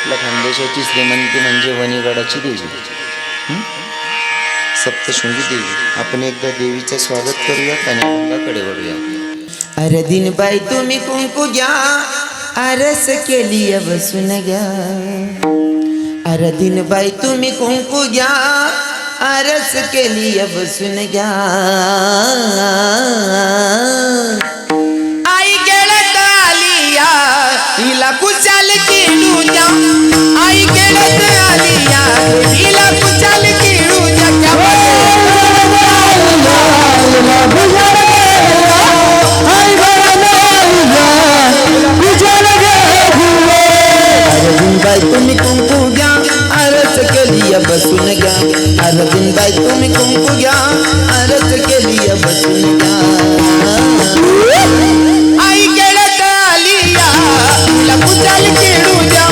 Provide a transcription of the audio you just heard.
आपल्या खानदेशाची श्रीमंती म्हणजे वणीगडाची देवी, सप्तशृंगी देवी. आपण एकदा देवीचं स्वागत करूयात आणि अंगाकडे वळूया. अरे दिन बाई तुम्ही कुंकू घ्या, आरस केली बसून घ्या. अरे दिन बाई तुम्ही कुंकू घ्या, आरस केली बसून घ्या. आई गेळत आलिया हिला कुचाल किडू द्या. आई गेळत आलिया हिला कुचाल किडू द्या. बाई तुम्ही कुंकू घ्या, आरस केली बसून घ्या. अरविंद बाई तुम्ही कुंकू घ्या, आरस केली बसून घ्या. आई गेळत आलिया तिला कुचाल किडू द्या.